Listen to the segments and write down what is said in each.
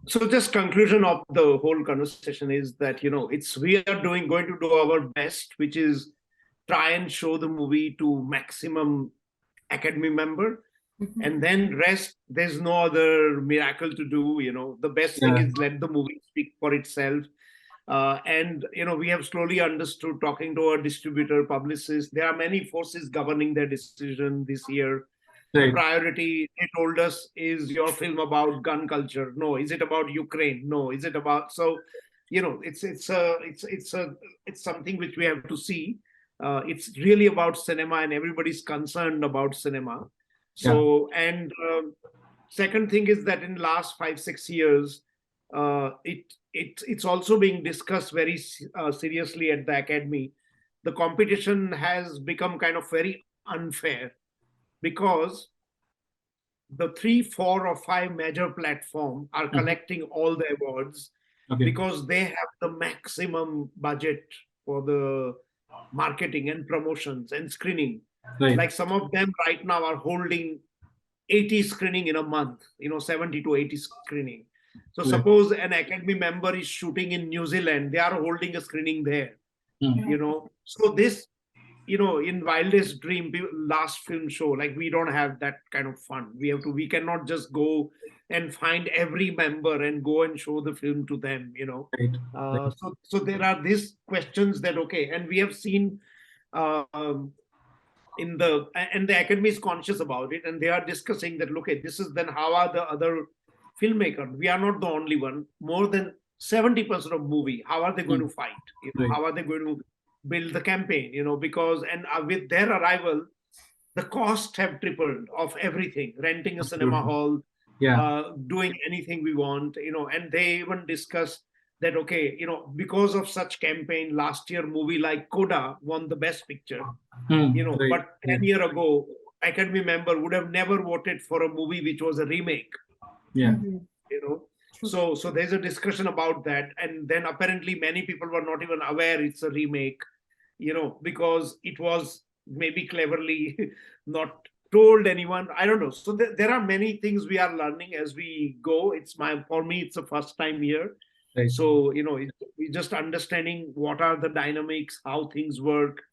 So just conclusion of the whole conversation is that, we are going to do our best, which is try and show the movie to maximum Academy member. Mhm. And then rest, there's no other miracle to do. The best thing Yeah. is let the movie speak for itself. And we have slowly understood, talking to our distributor, publicists, there are many forces governing their decision this year. The Right. priority, they told us, is your film about gun culture? No. Is it about Ukraine? No. Is it about, so it's something which we have to see. It's really about cinema, and everybody's concerned about cinema. Yeah. So, and second thing is that in last 5 6 years, it's also being discussed very seriously at the academy. The competition has become kind of very unfair, because the 3 4 or 5 major platform are Mhm. collecting all the awards, Okay. because they have the maximum budget for the marketing and promotions and screening. Right. Like some of them right now are holding 80 screening in a month, 70 to 80 screening. So Right. suppose an academy member is shooting in New Zealand, they are holding a screening there. So this, in wildest dream, last film show, like, we don't have that kind of fun. We cannot just go and find every member and go and show the film to them. Right. Right. So there are these questions that, okay, and we have seen, um, and the academy is conscious about it, and they are discussing that, look, this is then how are the other filmmakers? We are not the only one. More than 70% of movie, how are they going Mm. to fight? Right. How are they going to build the campaign? Because, and with their arrival, the cost have tripled of everything, renting a cinema Absolutely. hall, Yeah. doing anything we want. And they even discuss that, okay, because of such campaign, last year movie like Coda won the best picture. Right. But Right. 10 years ago, academy member would have never voted for a movie which was a remake. Yeah. Mhm. you know True. so there's a discussion about that, and then apparently many people were not even aware it's a remake, because it was maybe cleverly not told anyone. I don't know. So there are many things we are learning as we go. For me, it's the first time here. Right. So we're just understanding what are the dynamics, how things work.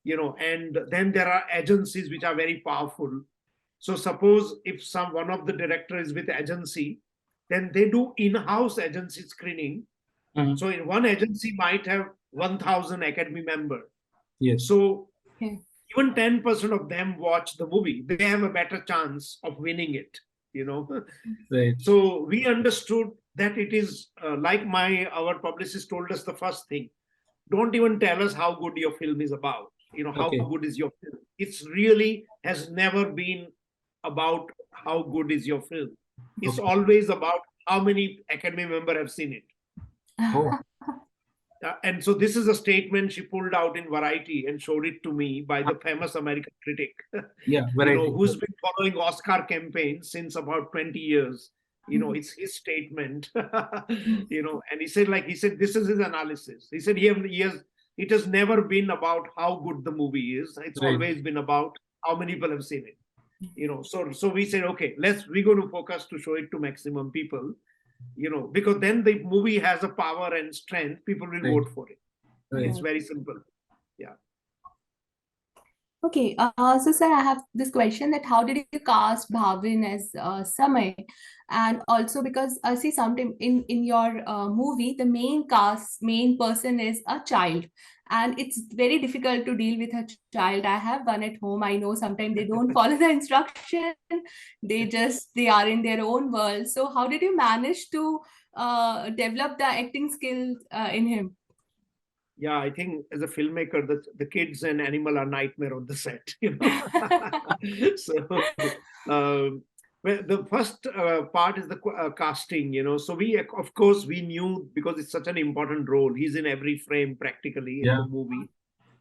And then there are agencies which are very powerful. So suppose if one of the director is with agency, then they do in-house agency screening. Mhm. So in one agency might have 1,000 academy member. Yes. So Okay. even 10% of them watch the movie, they have a better chance of winning it. Right. So we understood that it is like our publicist told us the first thing. Don't even tell us how good your film is about. How Okay. good is your film? It's really has never been about how good is your film. It's Okay. always about how many academy member have seen it. Oh. And so this is a statement she pulled out in Variety and showed it to me by the famous American critic, Yeah. Variety. who's been following Oscar campaign since about 20 years. Mhm. It's his statement, and he said, this is his analysis. He said it has never been about how good the movie is. It's Right. always been about how many people have seen it. So we said, okay, we're going to focus to show it to maximum people, because then the movie has a power and strength, people will Right. vote for it. Right. It's very simple. Yeah. Okay, so sir, I have this question that how did you cast Bhavin as Samay? And also because I see sometimes in your movie, the main person is a child, and it's very difficult to deal with a child. I have one at home. I know sometimes they don't follow the instruction. They are in their own world. So how did you manage to develop the acting skills in him? Yeah, I think as a filmmaker, the kids and animal are nightmare on the set. So, well, the first part is the casting. So of course, we knew, because it's such an important role. He's in every frame practically in Yeah. the movie.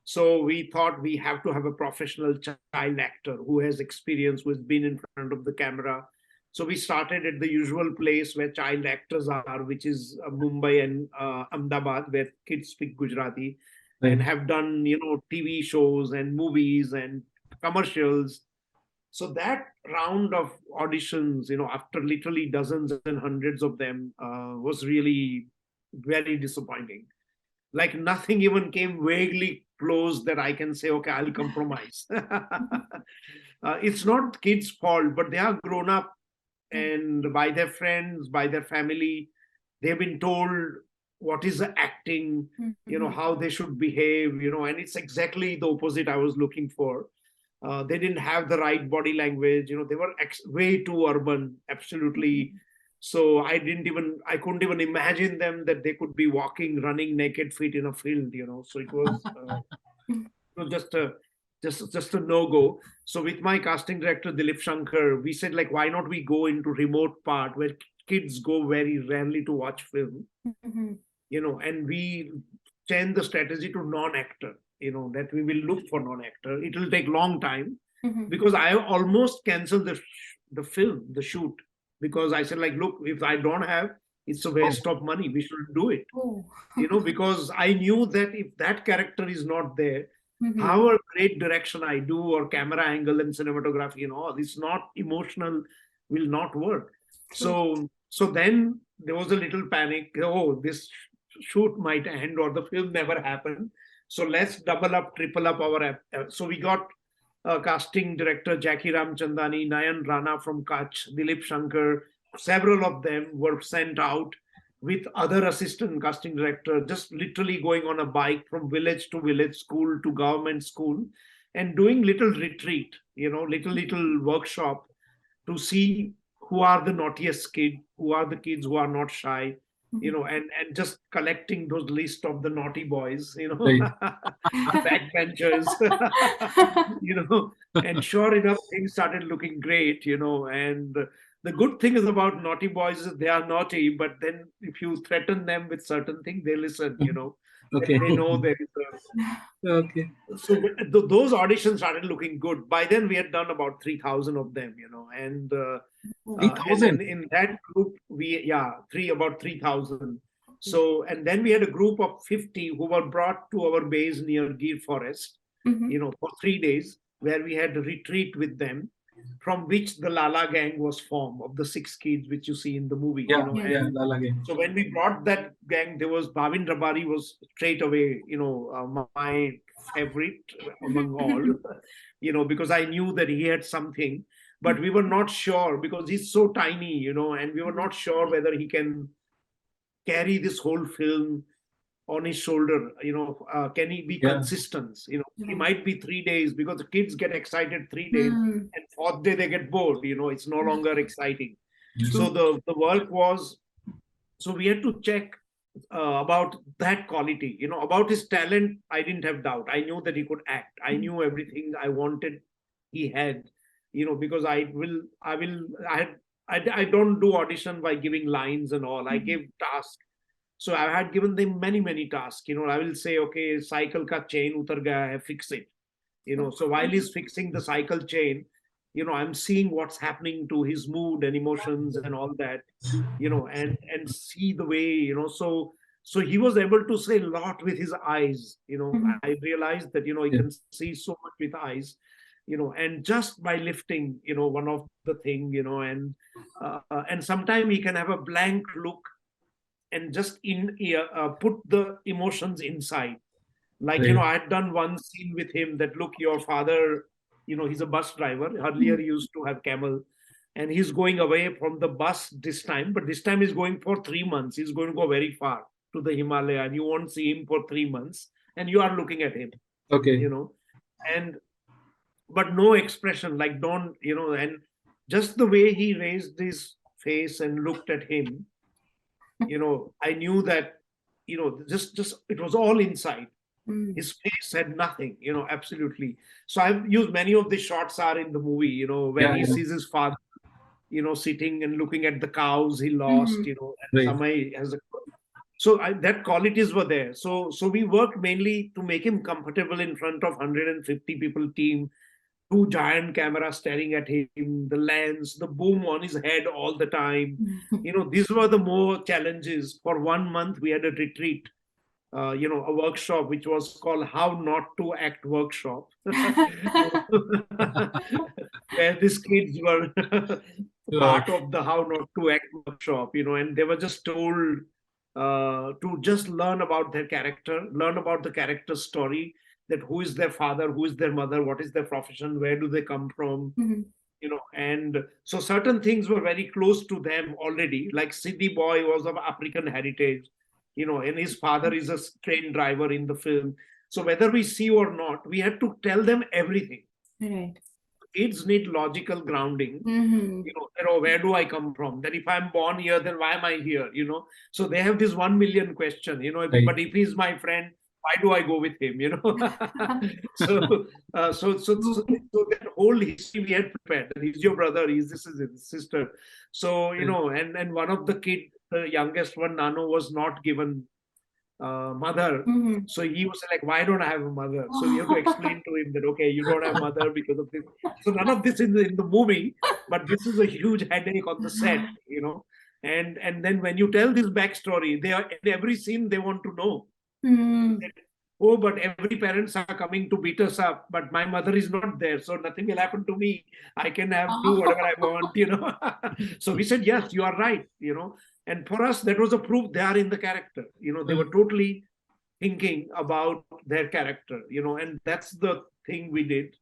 So we thought we have to have a professional child actor who has experience, who has been in front of the camera. So we started at the usual place where child actors are, which is Mumbai and Ahmedabad, where kids speak Gujarati Right. and have done, TV shows and movies and commercials. So that round of auditions, after literally dozens and hundreds of them, was really very disappointing. Like nothing even came vaguely close that I can say, okay, I'll compromise. It's not kids' fault, but they are grown up, and by their friends, by their family, they've been told what is the acting, how they should behave, and it's exactly the opposite I was looking for. They didn't have the right body language, they were way too urban, absolutely. So I couldn't even imagine them that they could be walking, running naked feet in a field, So it was just a no-go. So with my casting director, Dilip Shankar, we said, like, why not we go into remote part where kids go very rarely to watch film, and we change the strategy to non-actor, that we will look for non-actor. It will take long time because I almost canceled the film, the shoot, because I said, like, look, if I don't have, it's a waste of money. We shouldn't do it, because I knew that if that character is not there, however great direction I do or camera angle and cinematography and all, it's not emotional, will not work. So then there was a little panic. Oh, this shoot might end or the film never happened. So let's double up, triple up our. So we got casting director Jackie Ramchandani, Nayan Rana from Kutch, Dilip Shankar. Several of them were sent out with other assistant casting director, just literally going on a bike from village to village, school to government school, and doing little retreat, little workshop to see who are the naughtiest kid, who are the kids who are not shy, and just collecting those list of the naughty boys, backbenchers, and sure enough, things started looking great, and the good thing is about naughty boys is they are naughty, but then if you threaten them with certain things, they listen, Okay. they know there is Okay. so those auditions started looking good. By then we had done about 3,000 of them, and 3,000? in that group about 3,000. So, and then we had a group of 50 who were brought to our base near Gir Forest, for 3 days, where we had a retreat with them, from which the Lala gang was formed, of the 6 kids which you see in the movie. Lala gang. So when we brought that gang, there was Bhavin Rabari was straight away, my favorite among all, because I knew that he had something, but we were not sure because he's so tiny, and we were not sure whether he can carry this whole film on his shoulder, can he be consistent? He might be 3 days because the kids get excited 3 days and 4th day they get bored, it's no longer exciting. So the work was, so we had to check about that quality, about his talent. I didn't have doubt. I knew that he could act. I knew everything I wanted he had, because I don't do audition by giving lines and all. I give tasks. So I had given them many, many tasks. I will say, okay, cycle ka chain utar gaya hai, fix it. So while he's fixing the cycle chain, I'm seeing what's happening to his mood and emotions and all that, and see the way, so he was able to say a lot with his eyes. I realized that, he can see so much with eyes, and just by lifting, one of the thing, and sometimes he can have a blank look and just put the emotions inside. Like, I had done one scene with him that, look, your father, he's a bus driver. Earlier he used to have camel, and he's going away from the bus this time, but this time he's going for 3 months. He's going to go very far to the Himalaya, and you won't see him for 3 months, and you are looking at him. Okay. But no expression, like, don't, and just the way he raised his face and looked at him, I knew that, just it was all inside. His face had nothing, absolutely. So I've used many of the shots are in the movie, when he sees his father, sitting and looking at the cows he lost, and Samay has a. So that qualities were there. So we worked mainly to make him comfortable in front of 150 people team, 2 giant cameras staring at him, the lens, the boom on his head all the time. These were the more challenges. For 1 month, we had a retreat a workshop which was called How Not to Act Workshop, where these kids were part of the How Not to Act workshop, and they were just told to just learn about their character, learn about the character's story, that who is their father, who is their mother, what is their profession, where do they come from, Mhm. And so certain things were very close to them already. Like Sidney Boy was of African heritage, and his father is a train driver in the film. So whether we see or not, we had to tell them everything. Right. Kids need logical grounding. Mhm. That, oh, where do I come from? That if I'm born here, then why am I here? So they have this 1 million question. Right. But if he's my friend, why do I go with him? So, so that whole history we had prepared. That he's your brother. This is his sister. So and one of the kid, the youngest one, Nano, was not given mother. Mhm. So he was like, why don't I have a mother? So we have to explain to him that, okay, you don't have mother because of this. So none of this in the movie, but this is a huge headache on the set, And then when you tell this backstory, they are in every scene they want to know. Mhm. Oh, but every parents are coming to beat us up, but my mother is not there, so nothing will happen to me. I can do whatever I want, So we said, yes, you are right, And for us, that was a proof they are in the character. They were totally thinking about their character, and that's the thing we did.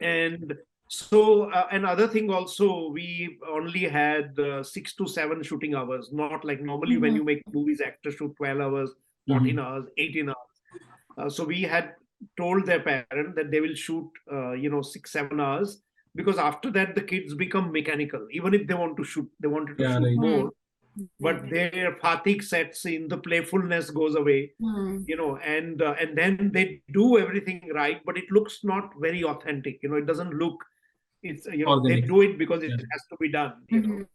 And so another thing also, we only had 6 to 7 shooting hours, not like normally when Mhm. you make movies, actors shoot 12 hours, 14 hours, 18 hours. So we had told their parent that they will shoot, 6, 7 hours, because after that the kids become mechanical. Even if they want to shoot, they wanted to Yeah, shoot right. more, Mhm. but their fatigue sets in, the playfulness goes away, Mhm. and then they do everything right, but it looks not very authentic. It doesn't look. It's they Organic. do it because it Yeah. has to be done. Mhm.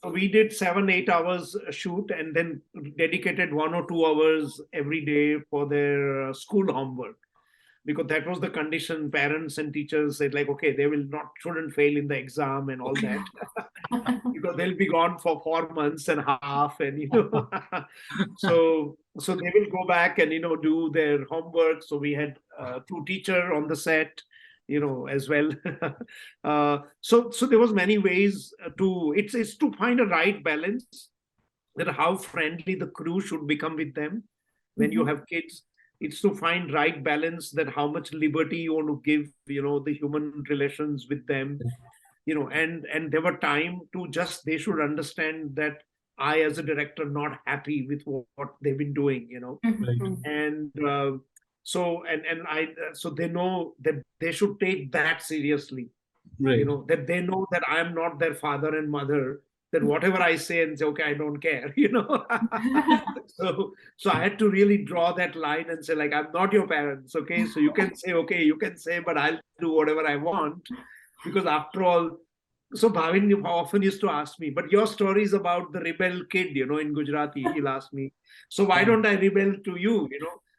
So we did 7, 8 hours shoot, and then dedicated 1 or 2 hours every day for their school homework, because that was the condition. Parents and teachers said, like, okay, they will not shouldn't fail in the exam and all that, because they'll be gone for 4 months and a half, and so they will go back and do their homework. So we had 2 teacher on the set, as well. So there was many ways to it's to find a right balance, that how friendly the crew should become with them when you Mhm. have kids. It's to find right balance, that how much liberty you want to give, the human relations with them, and there were time to just, they should understand that I as a director not happy with what they've been doing, Right. Mhm. and so they know that they should take that seriously, Right. that they know that I am not their father and mother, that whatever I say and say, okay, I don't care, so I had to really draw that line and say, like, I'm not your parents, okay, so you can say, okay, you can say, but I'll do whatever I want, because after all. So Bhavin often used to ask me, but your story is about the rebel kid, in Gujarati, he'll ask me, so why don't I rebel to you,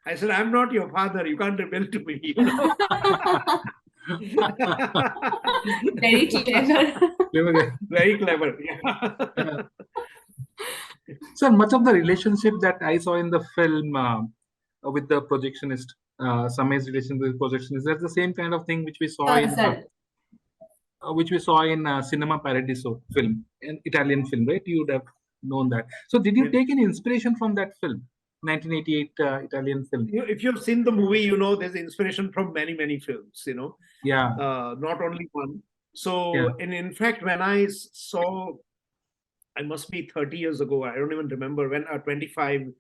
I said, I'm not your father, you can't rebel to me, Very clever. Very clever. Yeah. So much of the relationship that I saw in the film with the projectionist, Samay's relation with the projectionist, that's the same kind of thing Sir. which we saw in Cinema Paradiso film, an Italian film, right? You would have known that. So did you take any inspiration from that film, 1988 Italian film? If you've seen the movie, there's inspiration from many, many films, Yeah. not only one. Yeah. So, and in fact, when I saw, I must be 30 years ago, I don't even remember when, 25,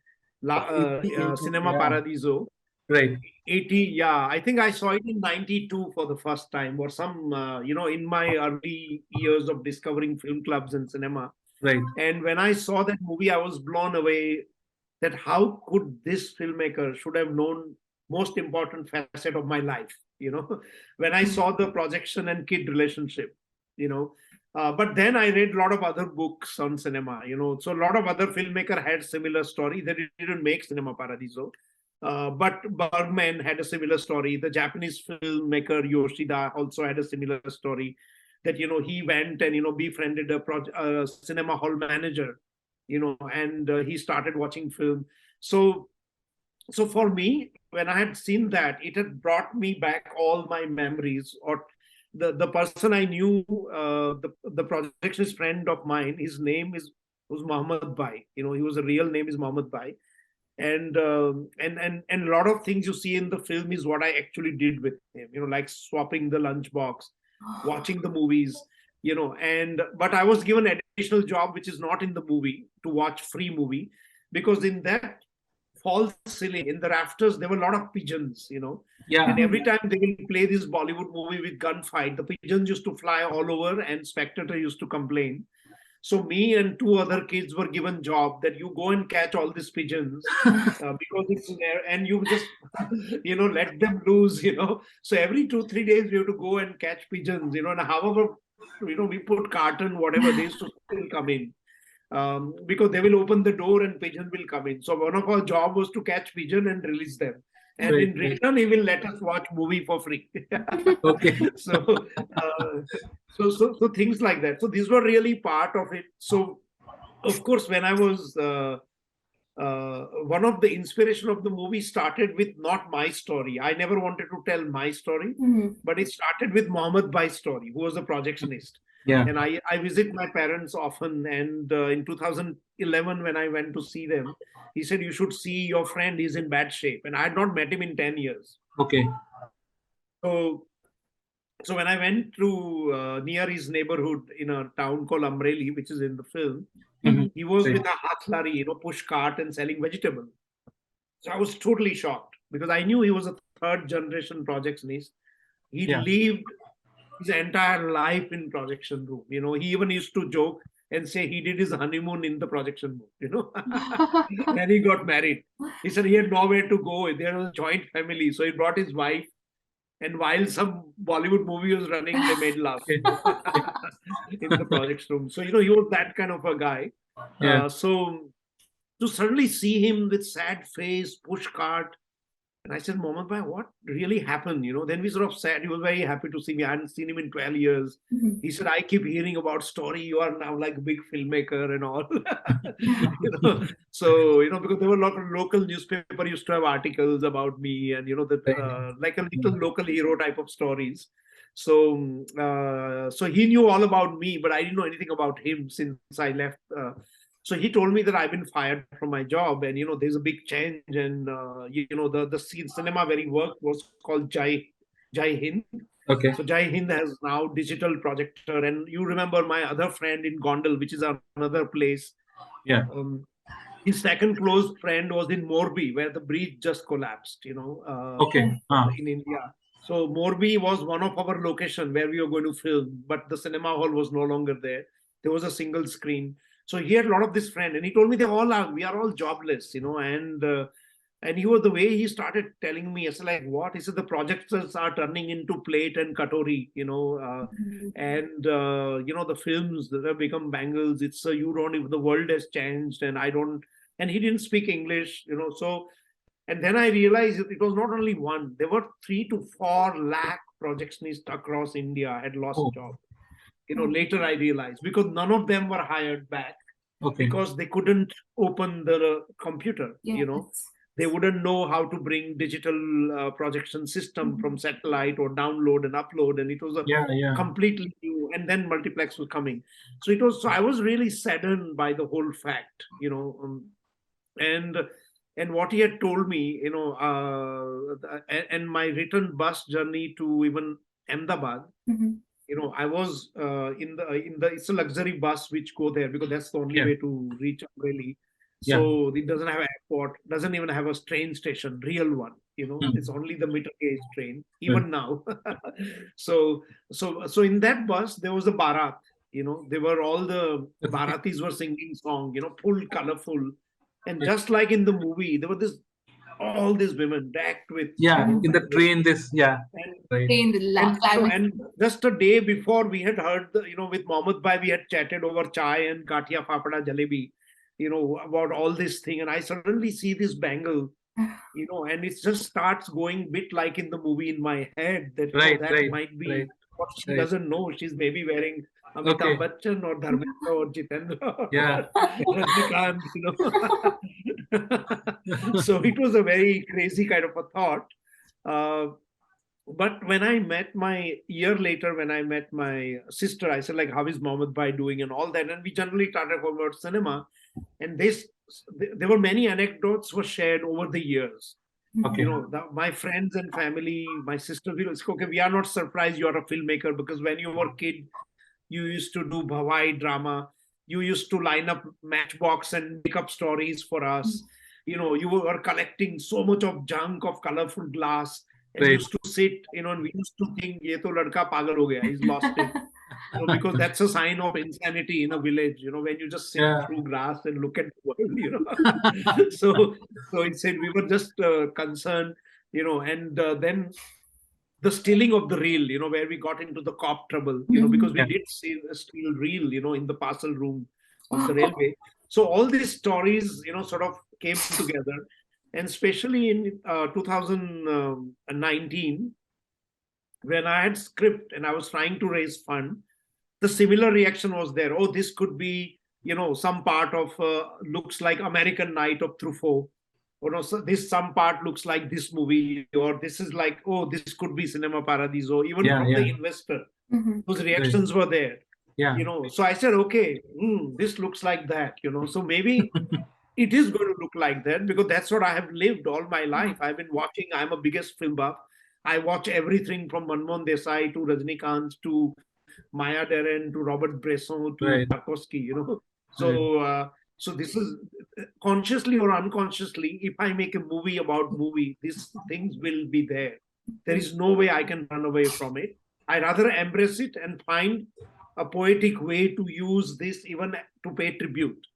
Cinema Yeah. Paradiso, Right. 80, yeah, I think I saw it in 92 for the first time, or some, in my early years of discovering film clubs and cinema. Right. And when I saw that movie, I was blown away, that how could this filmmaker should have known most important facet of my life, when I saw the projection and kid relationship, but then I read a lot of other books on cinema, so a lot of other filmmaker had similar story. They didn't make Cinema Paradiso, but Bergman had a similar story. The Japanese filmmaker Yoshida also had a similar story, that he went and befriended a cinema hall manager, and he started watching film. So so for me, when I had seen that, it had brought me back all my memories. Or the person I knew, the projectionist friend of mine, his name was Mohammed Bhai. He was, a real name is Mohammed Bhai. And a lot of things you see in the film is what I actually did with him. Like swapping the lunchbox, watching the movies. And but I was given additional job which is not in the movie, to watch free movie, because in that false ceiling, in the rafters, there were a lot of pigeons. Yeah. And every time they will play this Bollywood movie with gunfight, the pigeons used to fly all over, and spectator used to complain. So me and two other kids were given job that you go and catch all these pigeons, because it's there, and you just let them loose. So every 2-3 days we have to go and catch pigeons. And however we put carton, whatever, they used to still come in, because they will open the door and pigeon will come in. So one of our job was to catch pigeon and release them. And Right, in return, he will let us watch movie for free. Okay. So things like that. So these were really part of it. So of course, when I was one of the inspiration of the movie started with not my story. I never wanted to tell my story, but it started with Mohammed Bhai's story, who was a projectionist. Yeah. And I visit my parents often. And in 2011, when I went to see them, he said, "You should see your friend. He's in bad shape." And I had not met him in 10 years. Okay. So when I went to near his neighborhood in a town called Amreli, which is in the film, he was Right. with a hatlari, push cart and selling vegetable. So I was totally shocked, because I knew he was a third generation projectionist. He Yeah. lived his entire life in projection room. He even used to joke and say he did his honeymoon in the projection room. Then he got married. He said he had nowhere to go. There was a joint family. So he brought his wife, and while some Bollywood movie was running, they made love in the projection room. So, he was that kind of a guy. Yeah. So to suddenly see him with sad face, push cart, and I said, "Mohammed Bhai, what really happened?" Then we sort of said, he was very happy to see me. I hadn't seen him in 12 years. He said, "I keep hearing about story. You are now like a big filmmaker and all." So, because there were a lot of local newspaper used to have articles about me, and, like a little local hero type of stories. So, so he knew all about me, but I didn't know anything about him since I left. So he told me that I've been fired from my job, and there's a big change, and the cinema where he worked was called Jai Hind. Okay. So Jai Hind has now digital projector, and you remember my other friend in Gondal, which is another place. Yeah. His second close friend was in Morbi, where the bridge just collapsed. Okay. In India. So Morbi was one of our location where we were going to film, but the cinema hall was no longer there. There was a single screen. So he had a lot of this friend, and he told me we are all jobless, and he was, the way he started telling me, I said, like, what? He said the projectors are turning into plate and katori, and the films that have become bangles. It's you don't even, the world has changed, and I don't. And he didn't speak English, so. And then I realized it was not only one, there were 3 to 4 lakh projectionists across India had lost job. Later I realized, because none of them were hired back, because they couldn't open the computer. They wouldn't know how to bring digital projection system from satellite or download and upload. And it was a completely new, and then multiplex was coming. So I was really saddened by the whole fact, and what he had told me, and my return bus journey to even Ahmedabad, I was in the it's a luxury bus which go there, because that's the only way to reach Amreli. So it doesn't have an airport, doesn't even have a train station, real one. It's only the meter gauge train, even now. So in that bus there was a barat. They were all the Baratis were singing song, full colorful, and just like in the movie, there were all these women decked with in the train. And just a day before, we had heard with Mohammed Bhai, we had chatted over chai and katia papada jalebi, about all this thing, and I suddenly see this bangle, and it just starts going bit like in the movie in my head, that that might be what she doesn't know. She's maybe wearing Amitabh Okay. Bachchan or Dharmendra or Jitendra or Yeah. Rajnikant, So it was a very crazy kind of a thought. But when I met year later, when I met my sister, I said, like, how is Mohammed Bhai doing and all that? And we generally started talking about cinema. And there were many anecdotes were shared over the years. Okay. My friends and family, my sister, okay, we are not surprised you're a filmmaker, because when you were a kid, you used to do Bhawai drama. You used to line up Matchbox and make up stories for us. You were collecting so much of junk of colorful glass and Right. used to sit, and we used to think, ye to ladka pagal ho gaya, he's lost it. Because that's a sign of insanity in a village, when you just sit through grass and look at the world, so it said we were just concerned, and then the stealing of the reel, where we got into the cop trouble, because we did steal reel, in the parcel room of the railway. So all these stories, sort of came together. And especially in 2019, when I had script and I was trying to raise fund, the similar reaction was there. Oh, this could be, some part of looks like American Night of Truffaut. Or no, so some part looks like this movie, or this is like, oh, this could be Cinema Paradiso. Even from the investor, those reactions were there. Yeah. So I said, okay, this looks like that. So maybe it is going to look like that, because that's what I have lived all my life. I've been watching. I'm a biggest film buff. I watch everything from Manmohan Desai to Rajnikant to Maya Deren to Robert Bresson to Tarkovsky, So this is consciously or unconsciously, if I make a movie about movie, these things will be there. There is no way I can run away from it. I rather embrace it and find a poetic way to use this, even to pay tribute.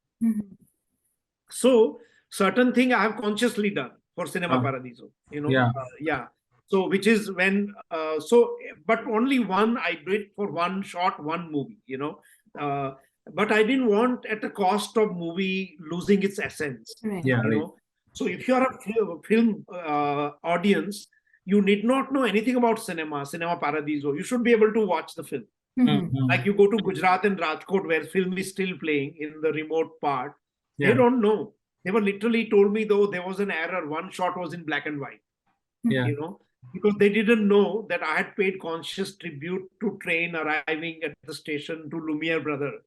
So certain thing I have consciously done for Cinema Paradiso, So which is when, but only one, I do it for one shot, one movie, but I didn't want at the cost of movie losing its essence. So if you are a film audience, you need not know anything about Cinema Paradiso. You should be able to watch the film. Like you go to Gujarat and Rajkot, where film is still playing in the remote part. They don't know. They were literally told me, though, there was an error. One shot was in black and white. Because they didn't know that I had paid conscious tribute to train arriving at the station to Lumiere brother.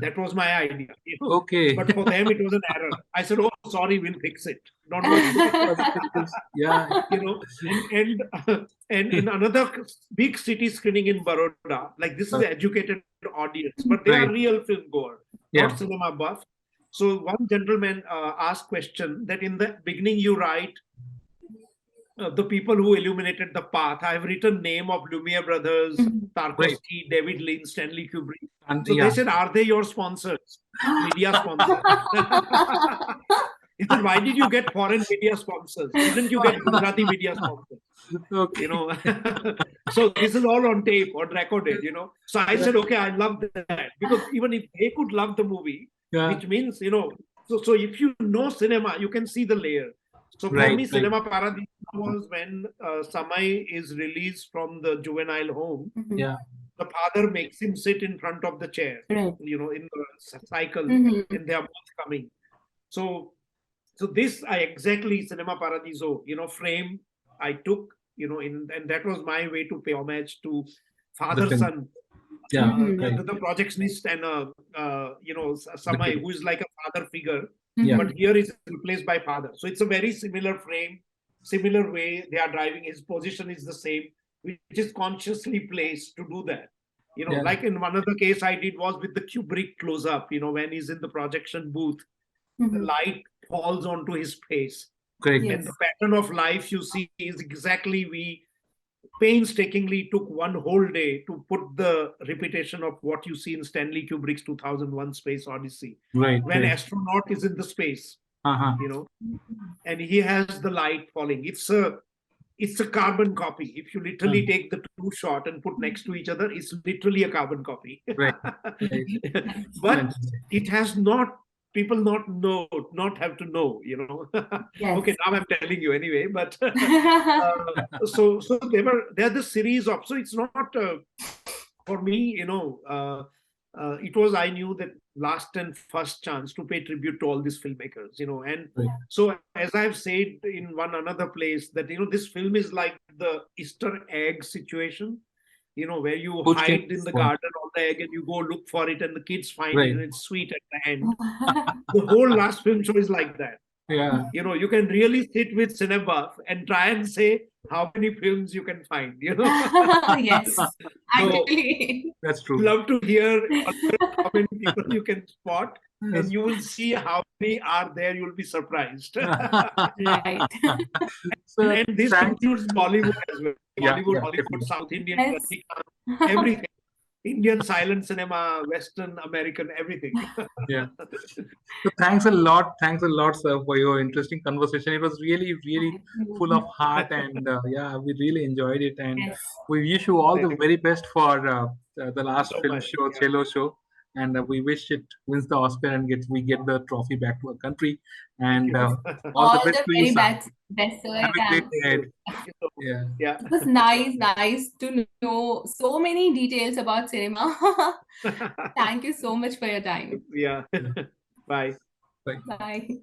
That was my idea. Okay. But for them, it was an error. I said, "Oh, sorry, we'll fix it." Not and in another big city screening in Baroda, like this is an educated audience, but they are real film goer, not cinema buff. So one gentleman asked question that in the beginning you write the people who illuminated the path. I have written name of Lumiere brothers, Tarkovsky, David Lynch, Stanley Kubrick. So they said, are they your sponsors? Media sponsors. He said, why did you get foreign media sponsors? Didn't you get Gujarati media sponsors? Okay. So this is all on tape or recorded, So I said, okay, I love that. Because even if they could love the movie, which means, so if you know cinema, you can see the layer. So for me, Cinema Paradiso was when Samay is released from the juvenile home. The father makes him sit in front of the chair, in the cycle, and they are both coming. So this exactly Cinema Paradiso, frame I took, and that was my way to pay homage to father-son. The projectionist and Samay, who is like a father figure. But here is replaced by father. So it's a very similar frame, similar way they are driving. His position is the same, which is consciously placed to do that. Like in one other case I did was with the Kubrick close-up, when he's in the projection booth, the light falls onto his face. And the pattern of life you see is exactly, we painstakingly took one whole day to put the repetition of what you see in Stanley Kubrick's 2001 Space Odyssey. When astronaut is in the space, and he has the light falling. It's a carbon copy. If you literally take the two shot and put next to each other, it's literally a carbon copy. But it has not, people not have to know, Okay, now I'm telling you anyway, but so they're the series of, so it's not for me, it was, I knew, that last and first chance to pay tribute to all these filmmakers, and Right. so as I've said in one another place that, this film is like the Easter egg situation, where you Pushed hide in in the one. garden of the egg and you go look for it and the kids find Right. it and it's sweet at the end. The whole last film show is like that. Yeah. You can really sit with Cinebuff and try and say how many films you can find, Yes, actually. That's true. Love to hear how many people you can spot, Yes. and you will see how many are there. You'll be surprised. Right. So And this thanks. includes Bollywood as well. Yeah, Hollywood, yeah, Hollywood, definitely. South Indian, Yes. Rajnikant, everything. Indian silent cinema, Western, American, everything. Yeah. So thanks a lot, sir, for your interesting conversation. It was really, really full of heart, and yeah, we really enjoyed it. And Yes. we wish you all the very best for the last So film much, show, yeah. Chhello Show, and we wish it wins the Oscar and we get the trophy back to our country. And all the best to you, very sir. best, sir. Have a great And day ahead. Thank you so much. Yeah. Yeah. it was nice to know so many details about cinema. Thank you so much for your time. Yeah. Bye. Bye. Bye.